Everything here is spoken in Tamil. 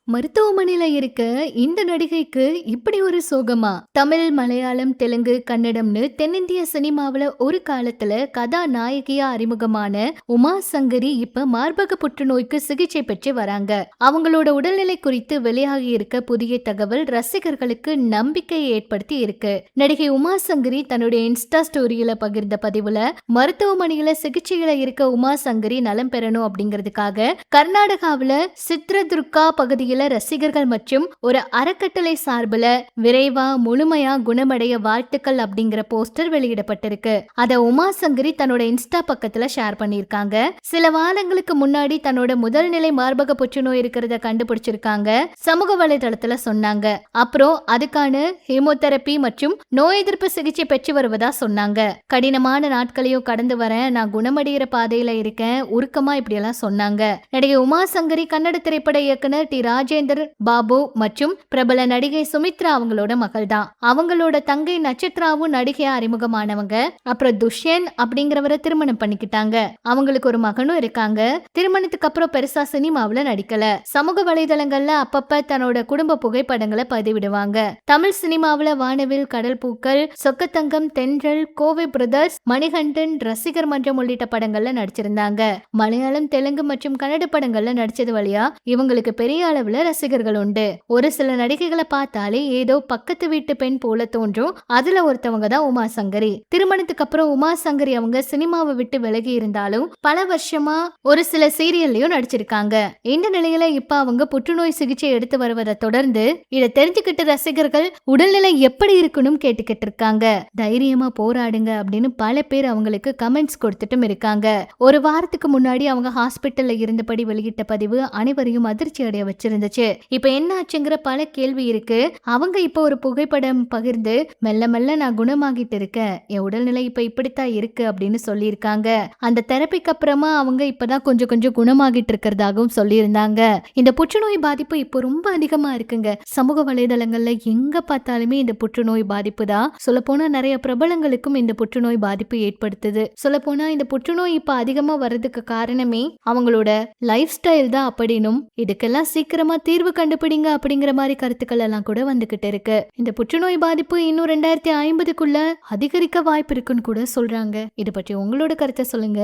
மருத்துவமனையில இருக்க இந்த நடிகைக்கு இப்படி ஒரு சோகமா? தமிழ், மலையாளம், தெலுங்கு, கன்னடம்னு தென்னிந்திய சினிமாவுல ஒரு காலத்துல கதாநாயகியா அறிமுகமான உமா சங்கரி இப்ப மார்பக புற்றுநோய்க்கு சிகிச்சை பெற்று வராங்க. அவங்களோட உடல்நிலை குறித்து வெளியாகி இருக்க புதிய தகவல் ரசிகர்களுக்கு நம்பிக்கையை ஏற்படுத்தி இருக்கு. நடிகை உமா சங்கரி தன்னுடைய இன்ஸ்டா ஸ்டோரியில பகிர்ந்த பதிவுல, மருத்துவமனையில சிகிச்சையில இருக்க உமா சங்கரி நலம் பெறணும் அப்படிங்கிறதுக்காக கர்நாடகாவில சித்ரதுர்கா பகுதியில் ரசிகர்கள் மற்றும் ஒரு அறக்கட்டளை சார்பில் விரைவா முழுமையா குணமடைய வாழ்த்துக்கள் அப்படிங்கிற போஸ்டர் வெளியிடப்பட்டிருக்கு. அத உமா சங்கரி தன்னோட இன்ஸ்டா பக்கத்துல ஷேர் பண்ணிருக்காங்க. சில வாரங்களுக்கு முன்னாடி தன்னோட முதல் நிலை மார்பக புற்றுநோய் இருக்கிறத கண்டுபிடிச்சிருக்காங்க. சமூக வலைதளத்துல சொன்னாங்க. அப்புறம் அதுக்கான ஹீமோதெரபி மற்றும் நோய் எதிர்ப்பு சிகிச்சை பெற்று வருவதா சொன்னாங்க. கடினமான நாட்களையும் கடந்து வரேன், நான் குணமடைகிற பாதையில இருக்கேன், உருக்கமா இப்படி எல்லாம் சொன்னாங்க. நடிகை உமா சங்கரி கன்னட திரைப்பட இயக்குனர் டி ராஜேந்தர் பாபு மற்றும் பிரபல நடிகை சுமித்ரா அவங்களோட மகள் தான். அவங்களோட தங்கை நட்சத்திராவும் நடிகையா அறிமுகமானவங்க. அப்புறம் துஷ்யன் அப்படிங்கிறவரை திருமணம் பண்ணிக்கிட்டாங்க. அவங்களுக்கு ஒரு மகனும் இருக்காங்க. திருமணத்துக்கு அப்புறம் பெருசா சினிமாவுல நடிக்கல. சமூக வலைதளங்கள்ல அப்பப்ப தன்னோட குடும்ப புகைப்படங்களை பதிவிடுவாங்க. தமிழ் சினிமாவுல வானவில், கடல் பூக்கள், சொக்கத்தங்கம், தென்றல், கோவை பிரதர்ஸ், மணிகண்டன், ரசிகர் மன்றம் உள்ளிட்ட படங்கள்ல நடிச்சிருந்தாங்க. மலையாளம், தெலுங்கு மற்றும் கன்னட படங்கள்ல நடிச்சது வழியா இவங்களுக்கு பெரிய அளவுல ரசிகர்கள் உண்டு. ஒரு சில நடிகைகளை பார்த்தாலே ஏதோ பக்கத்து வீட்டு பெண் போல தோன்றும். அதுல ஒருத்தவங்க தான் உமா சங்கரி. திருமணத்துக்கு அப்புறம் உமா சங்கரி அவங்க சினிமாவை விட்டு விலகி இருந்தாலும் பல வருஷமா ஒரு சில சீரியல்லையும் நடிச்சிருக்காங்க. இந்த நிலையில இப்ப அவங்க புற்றுநோய் சிகிச்சை எடுத்து வருவதை தொடர்ந்து இதை தெரிஞ்சுக்கிட்டு ரசிகர்கள் உடல்நிலை எப்படி இருக்கணும் கேட்டுக்கிட்டு இருக்காங்க. தைரியமா போராடுங்க அப்படின்னு பல பேர் அவங்களுக்கு கமெண்ட்ஸ் கொடுத்துட்டும் இருக்காங்க. ஒரு வாரத்துக்கு முன்னாடி அவங்க ஹாஸ்பிட்டல்ல இருந்தபடி வெளியிட்ட பதிவு அனைவரையும் அதிர்ச்சி அடைய வச்சிருந்துச்சு. இப்ப என்ன ஆச்சுங்கிற பல கேள்வி இருக்கு. அவங்க இப்ப ஒரு புகைப்படம் பகிர்ந்து மெல்ல மெல்ல நான் குணமாகிட்டு இருக்கேன், என் உடல்நிலை இப்ப இப்படித்தான் இருக்கு அப்படின்னு சொல்லியிருக்காங்க. அந்த தெரப்பிக்கு அப்புறமா அவங்க இப்பதான் கொஞ்சம் கொஞ்சம் குணமாகிட்டு இருக்கிறதாகவும் சொல்லியிருந்தாங்க. இந்த புற்றுநோய் பாதிப்பு இப்போ ரொம்ப அதிகமா இருக்குங்க. சமூக வலைதளங்கள்ல எங்க பார்த்தாலுமே இந்த புற்றுநோய் பாதிப்பு தான். சொல்ல போனா நிறைய பிரபலங்களுக்கும் இந்த புற்றுநோய் பாதிப்பு ஏற்படுத்துது. சொல்ல போனா இந்த புற்றுநோய் இப்ப அதிகமா வர்றதுக்கு காரணமே அவங்களோட லைஃப் ஸ்டைல் தான் அப்படின்னும், இதுக்கெல்லாம் சீக்கிரமா தீர்வு கண்டுபிடிங்க அப்படிங்கிற மாதிரி கருத்துக்கள் எல்லாம் கூட வந்துகிட்டு இருக்கு. இந்த புற்றுநோய் பாதிப்பு இன்னும் 2050க்குள்ள அதிகரிக்க வாய்ப்பு இருக்குன்னு கூட சொல்றாங்க. இது பற்றி உங்களோட கருத்தை சொல்லுங்க.